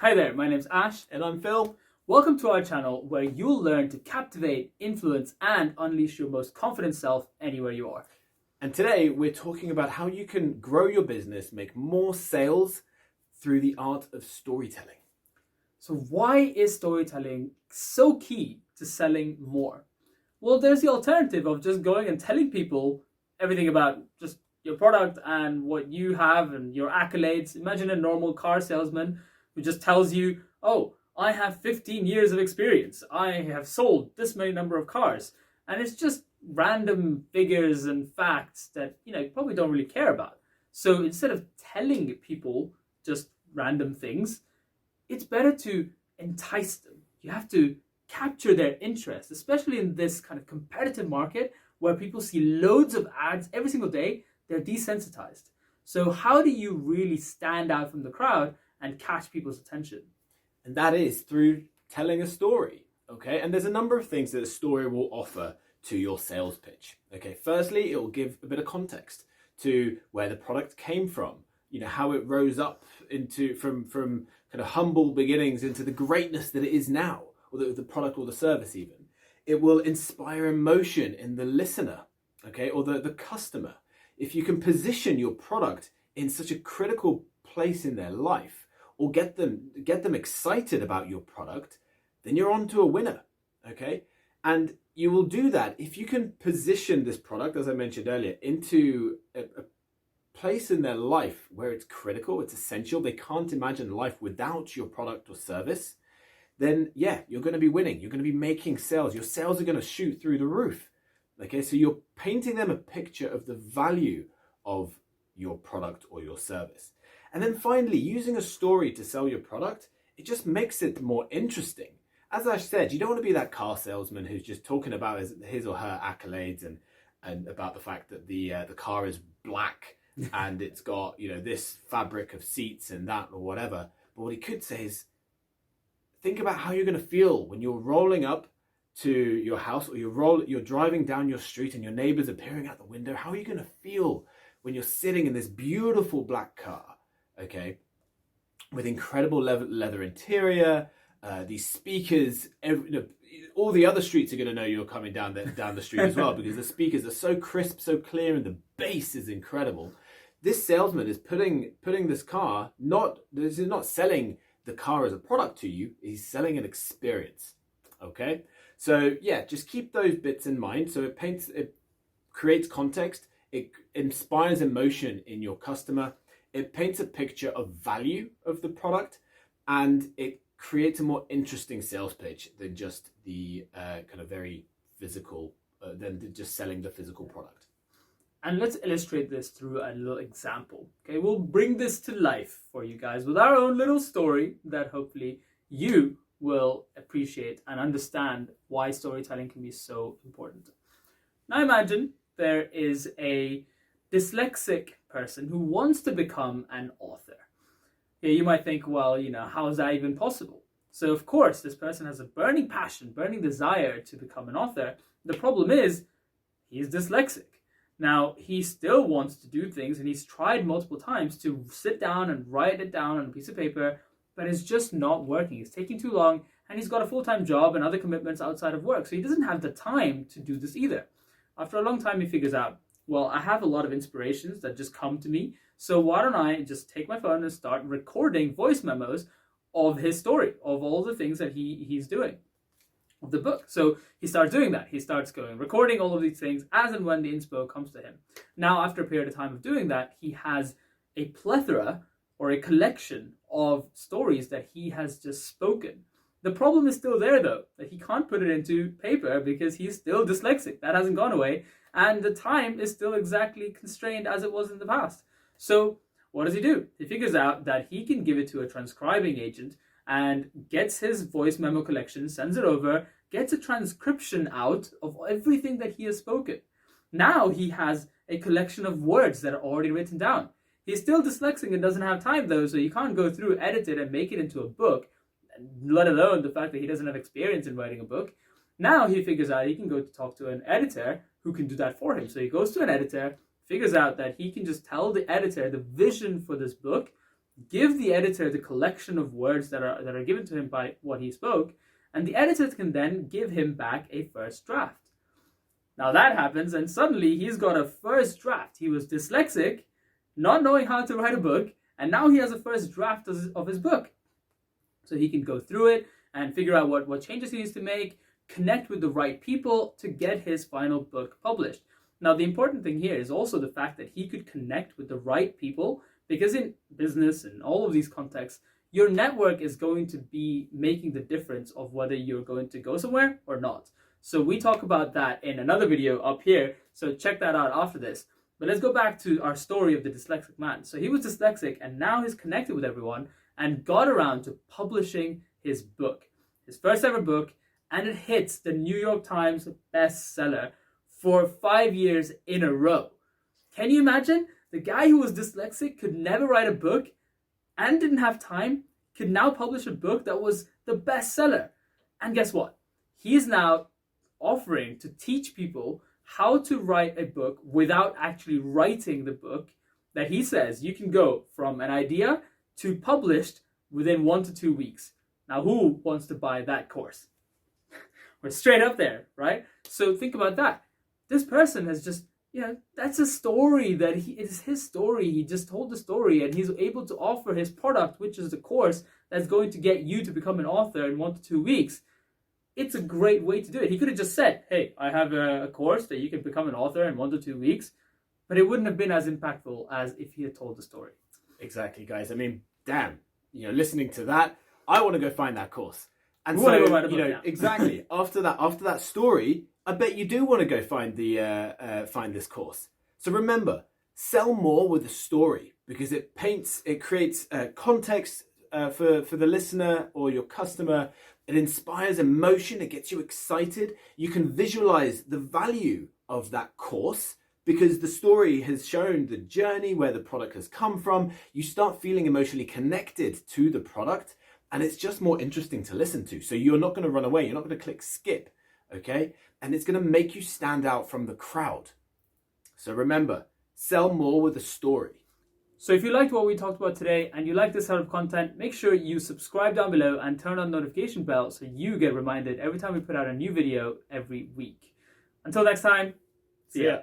Hi there, my name's Ash. And I'm Phil. Welcome to our channel where you'll learn to captivate, influence, and unleash your most confident self anywhere you are. And today we're talking about how you can grow your business, make more sales through the art of storytelling. So why is storytelling so key to selling more? Well, there's the alternative of just going and telling people everything about just your product and what you have and your accolades. Imagine a normal car salesman who just tells you, oh, I have 15 years of experience. I have sold this many number of cars. And it's just random figures and facts that, you probably don't really care about. So instead of telling people just random things, it's better to entice them. You have to capture their interest, especially in this kind of competitive market where people see loads of ads every single day. They're desensitized. So how do you really stand out from the crowd and catch people's attention? And that is through telling a story. Okay. And there's a number of things that a story will offer to your sales pitch. Okay. Firstly, it will give a bit of context to where the product came from, how it rose up into from kind of humble beginnings into the greatness that it is now, or the product or the service even. It will inspire emotion in the listener, okay, or the customer. If you can position your product in such a critical place in their life, or get them excited about your product, then you're on to a winner, okay? And you will do that if you can position this product, as I mentioned earlier, into a place in their life where it's critical, it's essential, they can't imagine life without your product or service. Then yeah, you're going to be winning. You're going to be making sales. Your sales are going to shoot through the roof. Okay, so you're painting them a picture of the value of your product or your service. And then finally, using a story to sell your product, it just makes it more interesting. As I said, you don't want to be that car salesman who's just talking about his or her accolades and about the fact that the car is black and it's got, this fabric of seats and that or whatever. But what he could say is, think about how you're going to feel when you're rolling up to your house, or you're driving down your street and your neighbors are peering out the window. How are you going to feel when you're sitting in this beautiful black car, okay, with incredible leather interior, these speakers, all the other streets are going to know you're coming down the street as well, because the speakers are so crisp, so clear, and the bass is incredible. This salesman is putting this car, this is not selling the car as a product to you, he's selling an experience. Okay, so yeah, just keep those bits in mind. So it creates context, it inspires emotion in your customer, it paints a picture of value of the product, and it creates a more interesting sales pitch than just the kind of very physical, than just selling the physical product. And let's illustrate this through a little example. Okay, we'll bring this to life for you guys with our own little story that hopefully you will appreciate and understand why storytelling can be so important. Now imagine there is a dyslexic person who wants to become an author. Okay, you might think, well, how is that even possible? So of course, this person has a burning passion, burning desire to become an author. The problem is he's dyslexic. Now, he still wants to do things, and he's tried multiple times to sit down and write it down on a piece of paper, but it's just not working. It's taking too long, and he's got a full-time job and other commitments outside of work, so he doesn't have the time to do this either. After a long time, he figures out, well, I have a lot of inspirations that just come to me, so why don't I just take my phone and start recording voice memos of his story, of all the things that he's doing, of the book. So he starts doing that. He starts recording all of these things as and when the inspo comes to him. Now, after a period of time of doing that, he has a plethora or a collection of stories that he has just spoken. The problem is still there, though, that he can't put it into paper because he's still dyslexic. That hasn't gone away. And the time is still exactly constrained as it was in the past. So what does he do? He figures out that he can give it to a transcribing agent and gets his voice memo collection, sends it over, gets a transcription out of everything that he has spoken. Now he has a collection of words that are already written down. He's still dyslexic and doesn't have time, though, so you can't go through, edit it, and make it into a book, let alone the fact that he doesn't have experience in writing a book. Now he figures out he can go to talk to an editor who can do that for him. So he goes to an editor, figures out that he can just tell the editor the vision for this book, give the editor the collection of words that are given to him by what he spoke, and the editor can then give him back a first draft. Now that happens, and suddenly he's got a first draft. He was dyslexic, not knowing how to write a book, and now he has a first draft of his book. So he can go through it and figure out what changes he needs to make, connect with the right people to get his final book published. Now, the important thing here is also the fact that he could connect with the right people, because in business and all of these contexts, your network is going to be making the difference of whether you're going to go somewhere or not. So we talk about that in another video up here, so check that out after this. But let's go back to our story of the dyslexic man. So he was dyslexic, and now he's connected with everyone and got around to publishing his book, his first ever book, and it hits the New York Times bestseller for 5 years in a row. Can you imagine? The guy who was dyslexic, could never write a book, and didn't have time, could now publish a book that was the bestseller. And guess what? He is now offering to teach people how to write a book without actually writing the book, that he says you can go from an idea to published within 1 to 2 weeks. Now, who wants to buy that course? We're straight up there, right? So think about that. This person has just, that's a story that it is his story. He just told the story, and he's able to offer his product, which is the course that's going to get you to become an author in 1 to 2 weeks. It's a great way to do it. He could have just said, hey, I have a course that you can become an author in 1 to 2 weeks, but it wouldn't have been as impactful as if he had told the story. Exactly, guys. I mean, damn, listening to that, I want to go find that course. And We so, want to go write a book now. exactly, after that story, I bet you do want to go find find this course. So remember, sell more with a story, because it creates context for the listener or your customer. It inspires emotion. It gets you excited. You can visualize the value of that course, because the story has shown the journey, where the product has come from. You start feeling emotionally connected to the product, and it's just more interesting to listen to. So you're not going to run away. You're not going to click skip, okay? And it's going to make you stand out from the crowd. So remember, sell more with a story. So if you liked what we talked about today and you like this sort of content, make sure you subscribe down below and turn on the notification bell so you get reminded every time we put out a new video every week. Until next time, see ya.